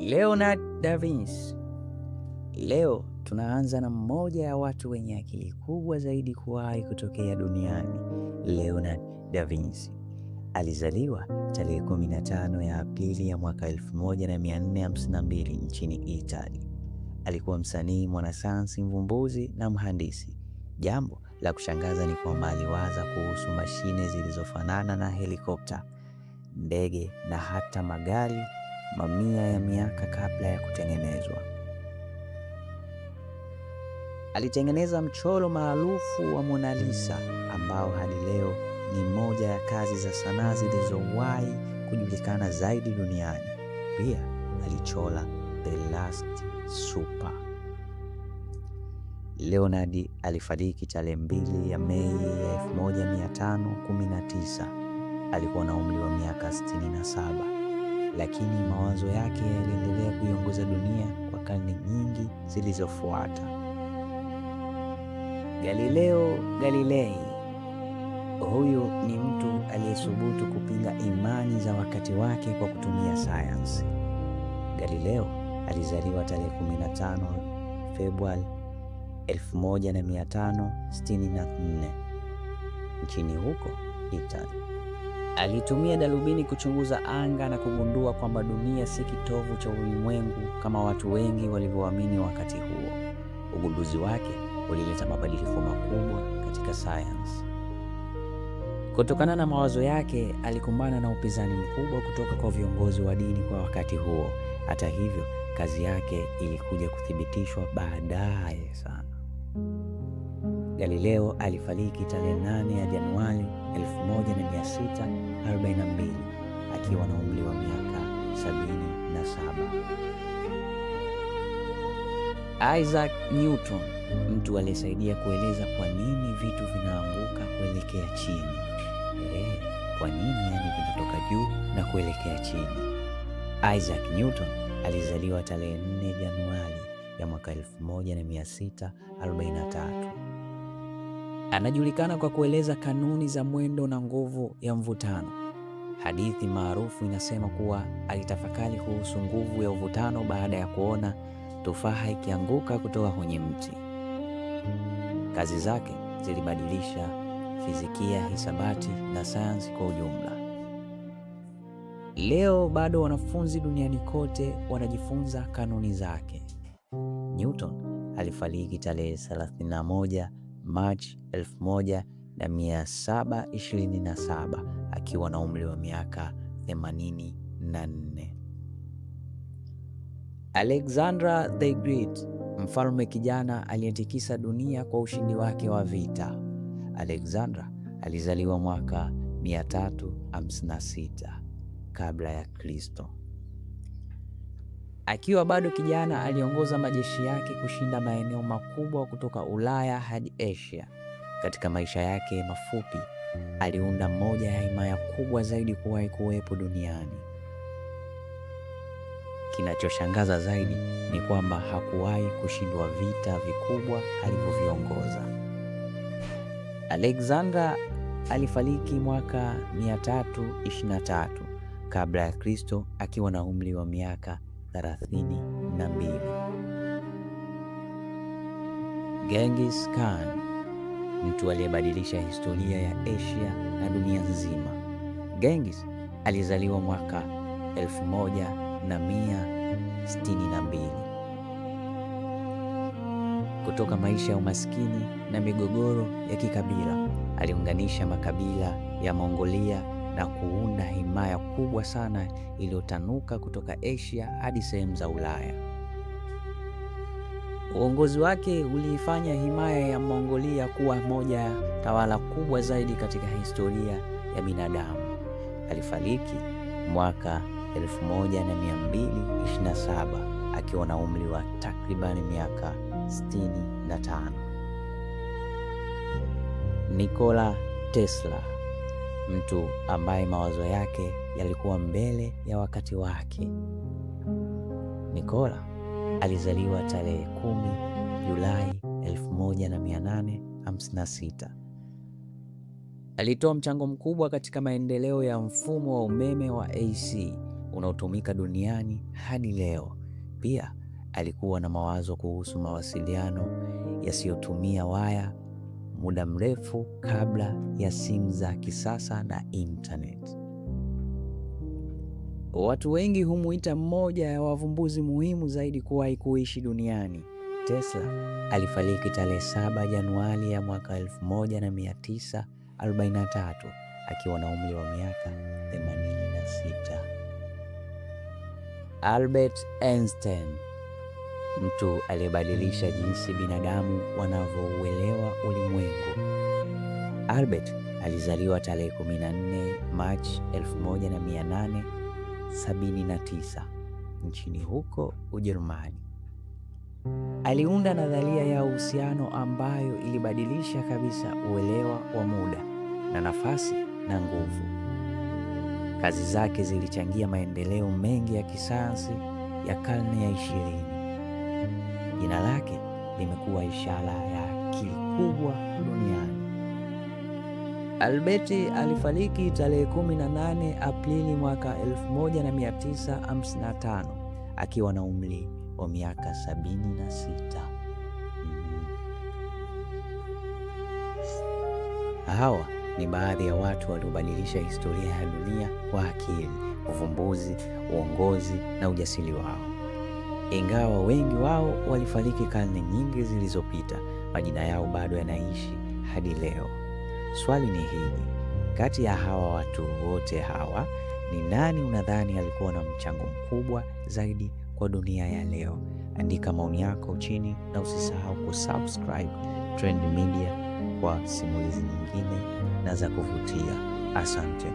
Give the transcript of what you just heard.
Leonardo da Vinci. Leo tunaanza na mmoja ya watu wenye akili kubwa zaidi kuwahi kutokea duniani. Leonardo da Vinci alizaliwa tarehe 15 ya Aprili ya mwaka 1452 nchini Italy. Alikuwa msanii, mwanasayansi, mvumbuzi na mhandisi. Jambo la kushangaza ni kwamba aliwaza kuhusu mashine zilizofanana na helikopta, ndege na hata magari mamia ya miaka kabla ya kutengenezwa. Alitengeneza mchoro maarufu wa Mona Lisa ambao hadi leo ni moja ya kazi za sanaa zilizowahi kujulikana zaidi duniani. Pia alichora The Last Supper. Leonardo alifariki tarehe 2 ya Mei ya 1519. Alikuwa na umri wa miaka 67, lakini mawazo yake yaliendelea kuiongoza dunia kwa karne nyingi zilizofuata. Galileo Galilei. Huyu ni mtu aliyesubutu kupinga imani za wakati wake kwa kutumia sayansi. Galileo alizaliwa tarehe 15 Februari 1564 nchini huko Italy. Alitumia darubini kuchunguza anga na kugundua kwamba dunia si kitovu cha ulimwengu kama watu wengi walivyoamini wakati huo. Ugunduzi wake ulileta mabadiliko makubwa katika sayansi. Kutokana na mawazo yake, alikumbana na upinzani mkubwa kutoka kwa viongozi wa dini kwa wakati huo. Hata hivyo, kazi yake ilikuja kuthibitishwa baadaye sana. Galileo alifariki tarehe 8 ya Januari 1642 akiwa na umri wa miaka 77. Isaac Newton, mtu aliyesaidia kueleza kwa nini vitu vinaanguka kuelekea chini. Kwa nini vinatoka juu na kuelekea chini? Isaac Newton alizaliwa tarehe 4 Januari ya mwaka 1643. Anajulikana kwa kueleza kanuni za mwendo na nguvu ya mvutano. Hadithi maarufu inasema kuwa alitafakari kuhusu nguvu ya uvutano baada ya kuona tufaha ikianguka kutoka kwenye mti. Kazi zake zilibadilisha fizikia, hisabati na sayansi kwa ujumla. Leo bado wanafunzi duniani kote wanajifunza kanuni zake. Newton alifariki tarehe 31 Machi 1727 akiwa na umri wa miaka 84. Alexander the Great, mfalme kijana aliyetikisa dunia kwa ushindi wake wa vita. Alexander alizaliwa mwaka 356 kabla ya Kristo. Akiwa bado kijana, aliongoza majeshi yake kushinda maeneo makubwa kutoka Ulaya hadi Asia. Katika maisha yake mafupi, aliunda moja ya himaya kubwa zaidi kuwahi kuwepo duniani. Kinachoshangaza zaidi ni kwamba hakuwahi kushindwa vita vikubwa alivyoviongoza. Alexander alifariki mwaka 323 kabla ya Kristo akiwa na umri wa miaka 32. Genghis Khan, mtu aliyebadilisha historia ya Asia na dunia nzima. Genghis alizaliwa mwaka 1162. Kutoka maisha ya umaskini na migogoro ya kikabila, aliunganisha makabila ya Mongolia na kuunda himaya kubwa sana iliyotanuka kutoka Asia hadi sehemu za Ulaya. Uongozi wake uliifanya himaya ya Mongolia kuwa moja ya tawala kubwa zaidi katika historia ya binadamu. Alifariki mwaka 1227 akiwa na umri wa takribani miaka 65. Nikola Tesla, mtu ambaye mawazo yake yalikuwa mbele ya wakati wake. Nikola alizaliwa tarehe 10 Julai 1856. Alitoa mchango mkubwa katika maendeleo ya mfumo wa umeme wa AC unaotumika duniani hadi leo. Pia alikuwa na mawazo kuhusu mawasiliano yasiyotumia waya muda mrefu kabla ya simu za kisasa na internet. Watu wengi humuita mmoja ya wavumbuzi muhimu zaidi kuwahi kuishi duniani. Tesla alifariki tarehe 7 Januari ya mwaka 1943 akiwa na umri wa miaka 86. Albert Einstein, mtu aliyebadilisha jinsi binadamu wanavyouelewa ulimwengu. Albert alizaliwa tarehe 14 Machi 1879 nchini huko Ujerumani. Aliunda nadharia ya uhusiano ambayo ilibadilisha kabisa uelewa wa muda na nafasi na nguvu. Kazi zake zilichangia maendeleo mengi ya kisayansi ya karne ya 20. Jina lake limekuwa ishara ya akili kubwa duniani. Albert alifariki tarehe 18 Aprili mwaka 1955 akiwa na umri wa miaka 76. Hawa ni baadhi ya watu waliobadilisha historia ya dunia kwa akili, uvumbuzi, uongozi na ujasiri wao. Ingawa wengi wao walifariki karne nyingi zilizopita, majina yao bado yanaishi hadi leo. Swali ni hili: kati ya hawa watu wote hawa, ni nani unadhani alikuwa na mchango mkubwa zaidi kwa dunia ya leo? Andika maoni yako chini na usisahau kusubscribe Trend Media kwa simulizi nyingine na za kuvutia. Asante.